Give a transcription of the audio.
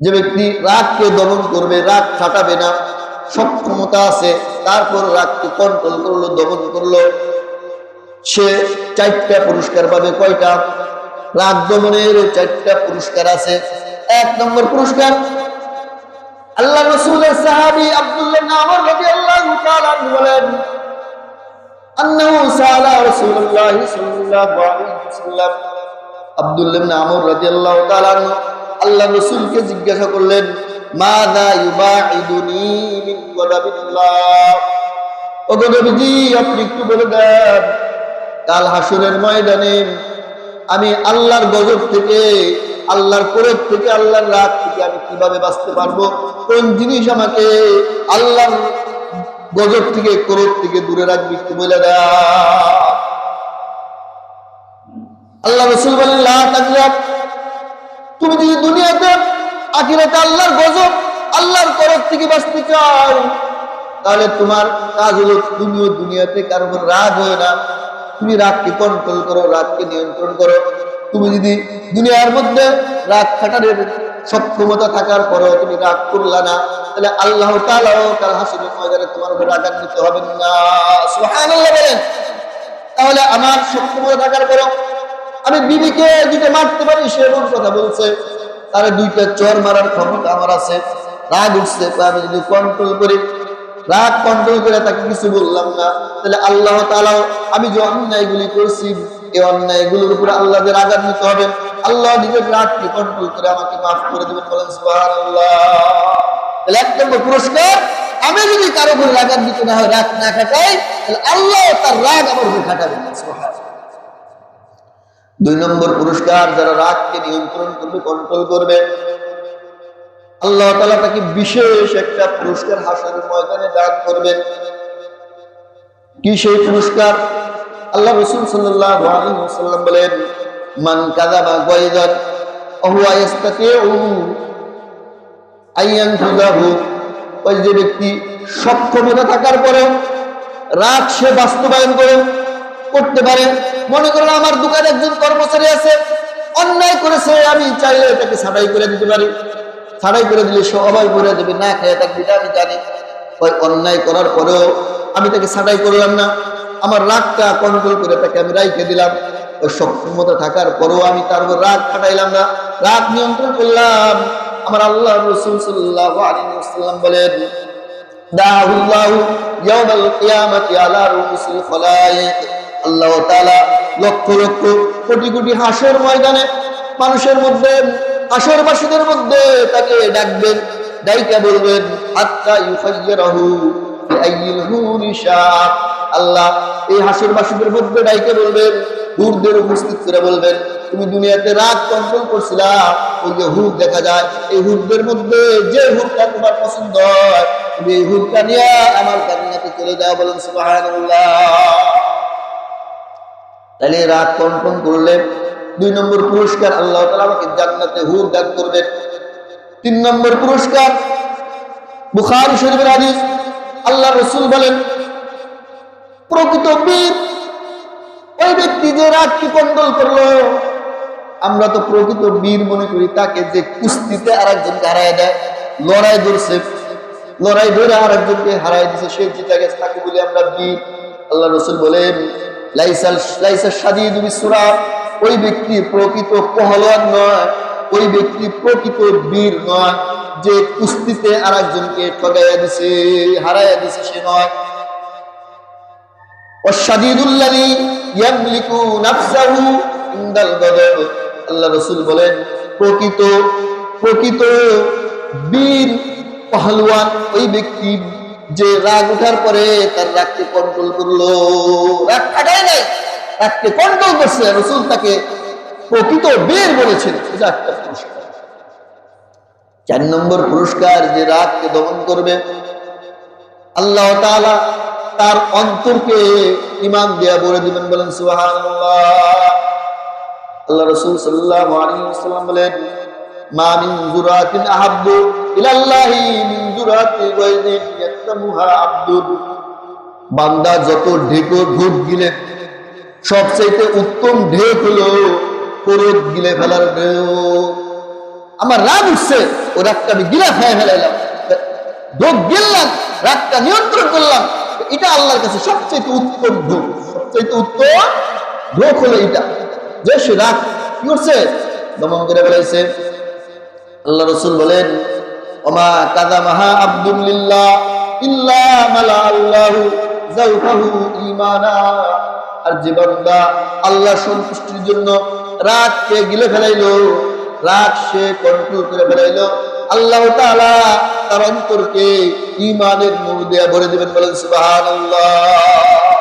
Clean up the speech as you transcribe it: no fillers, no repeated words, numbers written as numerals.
যে ব্যক্তি রাগকে দমন করবে, রাগ খাটাবে না, সক্ষমতা আছে, তারপর রাগকে কন্ট্রোল করলো, দমন করলো, সে 4টা পুরস্কার পাবে। কয়টা? রাগ দমনের 4টা পুরস্কার আছে। 1 নম্বর পুরস্কার, আল্লাহ রাসূলের সাহাবী আব্দুল্লাহ ইবনে আমর রাদিয়াল্লাহু তাআলা বলেন, আন্নাহু সাআলা রাসূলুল্লাহ সাল্লাল্লাহু আলাইহি ওয়াসাল্লাম, আব্দুল্লাহ ইবনে আমর রাদিয়াল্লাহু তাআলা আল্লাহ রাসূলকে জিজ্ঞাসা করলেন, মাযা ইউবাইদুনি মিন গাদাবিল্লাহ, ও নবীজি আপনি একটু বলে দেন, কাল হাসরের ময়দানে আমি আল্লাহর গজব থেকে, আল্লাহর ক্রোধ থেকে, আল্লাহর রাগ থেকে আমি কিভাবে বাঁচতে পারবো? কোন জিনিস আমাকে আল্লাহর গজব থেকে, ক্রোধ থেকে দূরে রাখবে একটু বলে দেন। আল্লাহ রাসূল বলেন, লা তাগরাব, তুমি যদি দুনিয়াতে আখিরাতে আল্লাহর গজব, আল্লাহর ক্রোধ থেকে বাঁচতে চাও, তাহলে তোমার কাজ হলো তুমিও দুনিয়াতে কারো উপর রাগ হয় না, তুমি রাগকে কন্ট্রোল করো, রাগকে নিয়ন্ত্রণ করো। তুমি যদি দুনিয়ার মধ্যে রাগ খাটানোর সক্ষমতা থাকার পরেও তুমি রাগ করলা না, তাহলে আল্লাহ তাআলাও কাল হাসরের ময়দানে তোমার উপর রাগান্বিত হবেন না। সুবহানাল্লাহ বলেন। তাহলে আমার সক্ষমতা থাকার পরেও আমি বিবিকে দুটো মারতে পারি, সে এমন কথা বলছে, তারে 2টা চর মারার ক্ষমতা আমার আছে, রাগ উঠছে, আমি যদি কন্ট্রোল করি, রাগ কন্ট্রোল করে তাকে কিছু বললাম না, তাহলে আল্লাহ তাআলাও আমি যে অন্যায়গুলি করছি, এই অন্যায়গুলোর উপরে আল্লাহ যে রাগান্বিত হবেন, আল্লাহ নিজের রাগকে কন্ট্রোল করে আমাকে মাফ করে দেবেন। বলেন সুবহানাল্লাহ। তাহলে 1 নম্বর পুরস্কার, আমি যদি কারো উপরে রাগান্বিত না হয়, রাগ না খাটাই, তাহলে আল্লাহ তার রাগ আমার উপরে খাটাবেন। সুবহানাল্লাহ। 2 নম্বর পুরস্কার, যারা রাগকে নিয়ন্ত্রণ করবে, কন্ট্রোল করবে, আল্লাহ তাআলা তাকে বিশেষ একটা পুরস্কার হাসরের ময়দানে দান করবেন। কি সেই পুরস্কার? আল্লাহ রাসূল সাল্লাল্লাহু আলাইহি ওয়াসাল্লাম বলেন, মান কাযাবা গায়যান ওয়া হুয়া ইস্তাতিউ আইয়ানফুযাহু, ওই যে ব্যক্তি সক্ষমতা থাকার পরেও রাগ সে বাস্তবায়ন করতে পারে। মনে করেন আমার দোকানে একজন কর্মচারী আছে, অন্যায় করেছে, আমি চাইলে এটাকে ছাঁটাই করে দিতে পারি, ছাড়াই করে দিলে সে অবাই করে দেবে, না খেয়ে থাকবে, আমি জানি। ওই অন্যায় করার পরেও আমি তাকে ছাঁটাই করলাম না, আমার রাগটা কন্ট্রোল করে তাকে আমি রাইখে দিলাম। ওই সক্ষমতা থাকার পরেও আমি তার উপর রাগ খাটাইলাম না, রাগ নিয়ন্ত্রণ করলাম। আমার আল্লাহ রাসূল সাল্লাল্লাহু আলাইহি ওয়াসাল্লাম বলেন, দাহুল্লাহু ইয়াউমাল কিয়ামাতি আলা রুসিল খলায়েক, আল্লাহ তাআলা লক্ষ লক্ষ কোটি কোটি হাসর ময়দানে মানুষের মধ্যে, হাসরবাসীদের মধ্যে তাকে ডাকবেন, ডাইকা বলবেন, হাত্তা ইউখায়্যিরাহু বিআইয়িল হুরি শাআ, আল্লাহ এই হাসরবাসীদের মধ্যে ডাইকা বলবেন, হুরদের উপস্থিত করে বলবেন, তুমি দুনিয়াতে রাগ কন্ট্রোল করছিলা, ওই যে হুর দেখা যায়, এই হুরদের মধ্যে যে হুরটা তোমার পছন্দ হয়, তুমি এই হুরটা নিয়ে আমার জান্নাতে চলে যাও। বলেন সুবহানাল্লাহ। তাহলে রাগ কন্ট্রোল করলে 2 নম্বর পুরস্কার, আল্লাহ তাআলা আমাকে জান্নাতে হুর দান করবেন। 3 নম্বর পুরস্কার, বুখারী শরীফের হাদিস, আল্লাহ রাসূল বলেন, প্রকৃত বীর ওই ব্যক্তি যে রাগকে কন্ট্রোল করলো। আমরা তো প্রকৃত বীর মনে করি তাকে যে কুস্তিতে আরেকজনকে হারায় দেয়, লড়াই ধরছে, লড়াই ধরে আরেকজনকে হারায় দিছে, সে জিতে গেছে, তাকে বলি আমরা বীর। আল্লাহ রাসূল বলেন, লাইসা শাদীদু বিসুরা, ওই ব্যক্তি প্রকৃত পহলওয়ান নয়, ওই ব্যক্তি প্রকৃত বীর নয়, যে কুস্তিতে আরেকজনকে ঠগাইয়া দিছে, হারাইয়া দিছে, সে নয়। ওয়াশাদীদুল্লাযী ইয়ামলিকু নাফসাহু ইনদাল গাদাব, আল্লাহ রাসূল বলেন, প্রকৃত বীর পহলওয়ান ওই ব্যক্তি যে রাগ ওঠার পরে তার রাগকে কন্ট্রোল করলো, রাগ কাটায় নাই, রাগকে কন্ট্রোল করছে, রাসূল তাকে প্রকৃত বীর বলেছেন। এটা একটা পুরস্কার। 4 নম্বর পুরস্কার, যে রাগকে দমন করবে, আল্লাহ তাআলা তার অন্তরকে ঈমান দিয়া ভরে দিবেন। বলেন সুবহানাল্লাহ। আল্লাহ রাসূল সাল্লাল্লাহু আলাইহি ওয়াসাল্লাম বলেন, মা মিন জুরাতিন আহাব্বু ইলাল্লাহি মিন জুরাতি গায়যিন ইয়াতামুহা আব্দুল, বান্দা যত ঢোক গিলে সবচেয়ে উত্তম ঢেক হলো ক্রোধ গিলে ফেলার ঢেউ। আমার রাগ উঠছে, ও রাগটা আমি গিলা খেয়ে ফেলাইলাম, ঢোক গিললাম, রাগটা নিয়ন্ত্রণ করলাম। এটা আল্লাহর কাছে সবচেয়ে উত্তম ঢোক, সবচেয়ে উত্তম ঢোক হলো এটা, যে সে রাগ কি করছে, দমন করে ফেলাইছে। আল্লাহ রাসূল বলেন, ওমা কাযামাহা আব্দুল্লিল্লাহ ইল্লা মালা আল্লাহু যাওফাহু ঈমানা। আর যে বান্দা আল্লাহর সন্তুষ্টির জন্য রাগকে গিলে ফেলাইলো, রাগ সে কন্ট্রোল করে ফেলাইলো, আল্লাহ তাআলা তার অন্তরকে ঈমানের নূর দিয়ে ভরে দিবেন। বলেন সুবহানাল্লাহ।